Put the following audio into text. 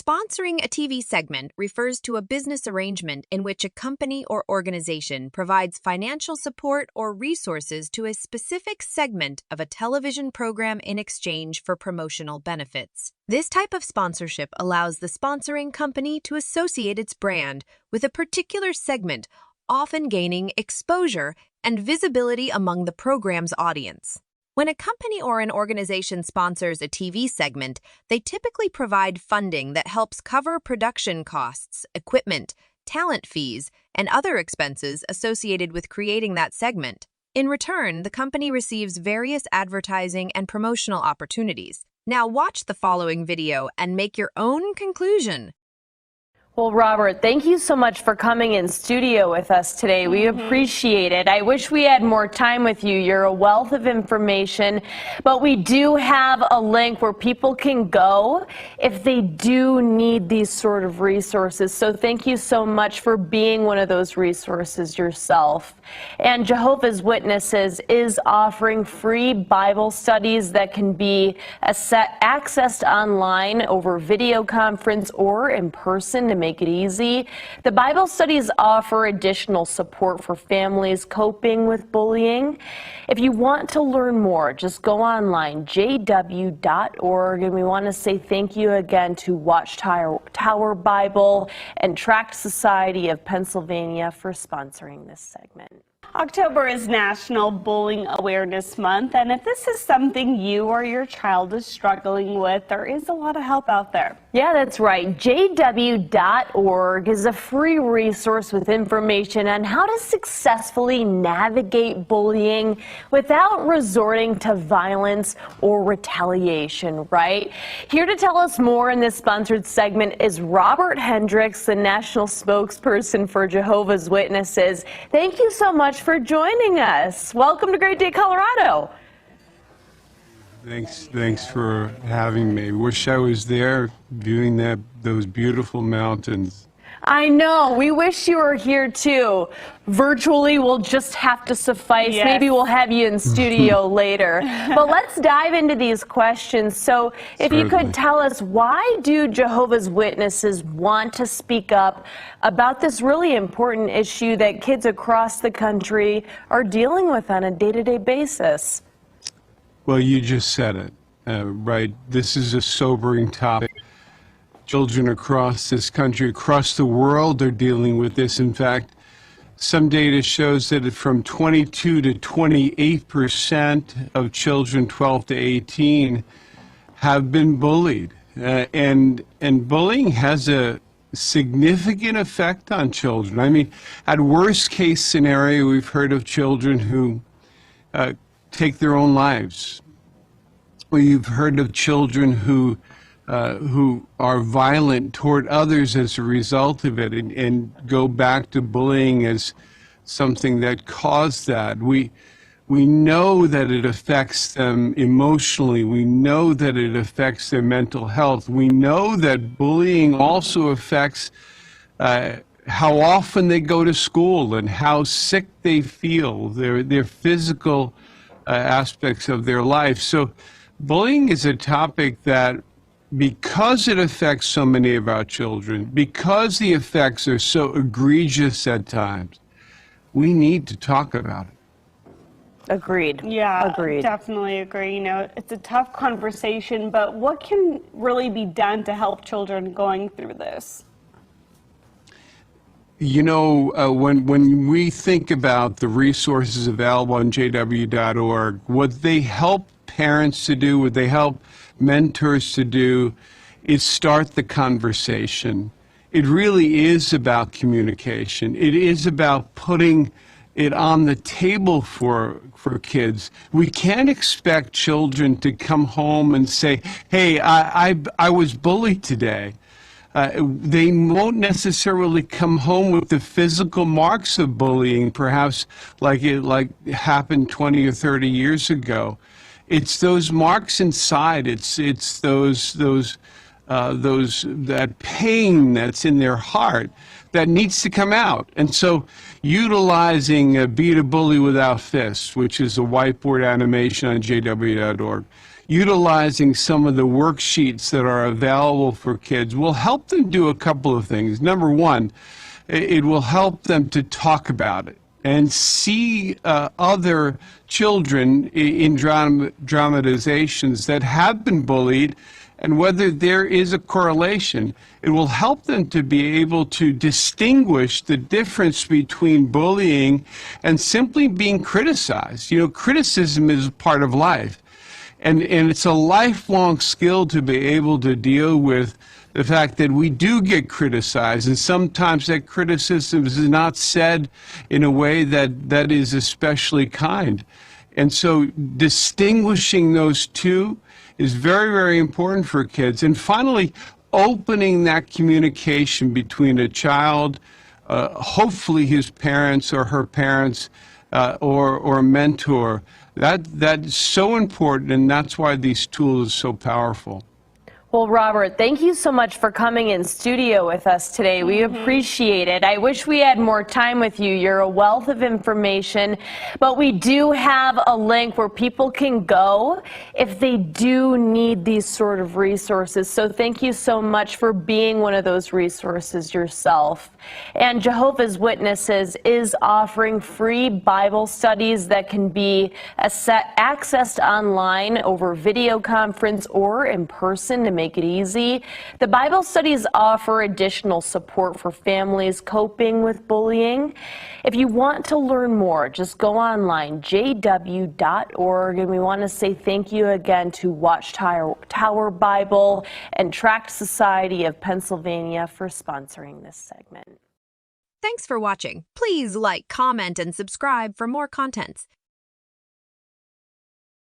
Sponsoring a TV segment refers to a business arrangement in which a company or organization provides financial support or resources to a specific segment of a television program in exchange for promotional benefits. This type of sponsorship allows the sponsoring company to associate its brand with a particular segment, often gaining exposure and visibility among the program's audience. When a company or an organization sponsors a TV segment, they typically provide funding that helps cover production costs, equipment, talent fees, and other expenses associated with creating that segment. In return, the company receives various advertising and promotional opportunities. Now watch the following video and make your own conclusion. Well, Robert, thank you so much for coming in studio with us today. We appreciate it. I wish we had more time with you. You're a wealth of information, but we do have a link where people can go if they do need these sort of resources. So thank you so much for being one of those resources yourself. And Jehovah's Witnesses is offering free Bible studies that can be accessed online over video conference or in person to make it easy. The Bible studies offer additional support for families coping with bullying. If you want to learn more, just go online, jw.org. And we want to say thank you again to Watchtower Bible and Tract Society of Pennsylvania for sponsoring this segment. October is National Bullying Awareness Month, and if this is something you or your child is struggling with, there is a lot of help out there. Yeah, that's right. JW.org is a free resource with information on how to successfully navigate bullying without resorting to violence or retaliation, right? Here to tell us more in this sponsored segment is Robert Hendricks, the national spokesperson for Jehovah's Witnesses. Thank you so much for joining us. Welcome to Great Day, Colorado. Thanks for having me. Wish I was there viewing those beautiful mountains. I know. We wish you were here too. Virtually will just have to suffice. Yes. Maybe we'll have you in studio later. But let's dive into these questions. So if you could tell us, why do Jehovah's Witnesses want to speak up about this really important issue that kids across the country are dealing with on a day-to-day basis? Well, you just said it, right? This is a sobering topic. Children across this country, across the world, are dealing with this. In fact, some data shows that from 22 to 28% of children 12 to 18 have been bullied. And bullying has a significant effect on children. I mean, at worst case scenario, we've heard of children who take their own lives. We've heard of children who are violent toward others as a result of it, and go back to bullying as something that caused that. We know that it affects them emotionally. We know that it affects their mental health. We know that bullying also affects how often they go to school and how sick they feel, their physical aspects of their life. So bullying is a topic that, because it affects so many of our children, because the effects are so egregious at times, we need to talk about it. Agreed. Yeah, agreed. Definitely agree. You know, it's a tough conversation, but what can really be done to help children going through this? You know, when we think about the resources available on jw.org, what they help parents to do, what they help mentors to do, is start the conversation. It really is about communication. It is about putting it on the table for kids. We can't expect children to come home and say, hey, I was bullied today. They won't necessarily come home with the physical marks of bullying, perhaps like happened 20 or 30 years ago. It's those marks inside. It's that pain that's in their heart that needs to come out. And so, utilizing Beat a Bully Without Fists, which is a whiteboard animation on jw.org, utilizing some of the worksheets that are available for kids will help them do a couple of things. Number one, it will help them to talk about it and see other children in dramatizations that have been bullied, and whether there is a correlation. It will help them to be able to distinguish the difference between bullying and simply being criticized. You know, criticism is a part of life, and it's a lifelong skill to be able to deal with the fact that we do get criticized, and sometimes that criticism is not said in a way that is especially kind. And so distinguishing those two is very, very important for kids. And finally, opening that communication between a child, hopefully his parents or her parents, or a mentor. That's so important, and that's why these tools are so powerful. Well, Robert, thank you so much for coming in studio with us today. We appreciate it. I wish we had more time with you. You're a wealth of information, but we do have a link where people can go if they do need these sort of resources. So thank you so much for being one of those resources yourself. And Jehovah's Witnesses is offering free Bible studies that can be accessed online over video conference or in person to make it easy. The Bible studies offer additional support for families coping with bullying. If you want to learn more, just go online, jw.org. And we want to say thank you again to Watchtower Bible and Tract Society of Pennsylvania for sponsoring this segment. Thanks for watching. Please like, comment, and subscribe for more contents.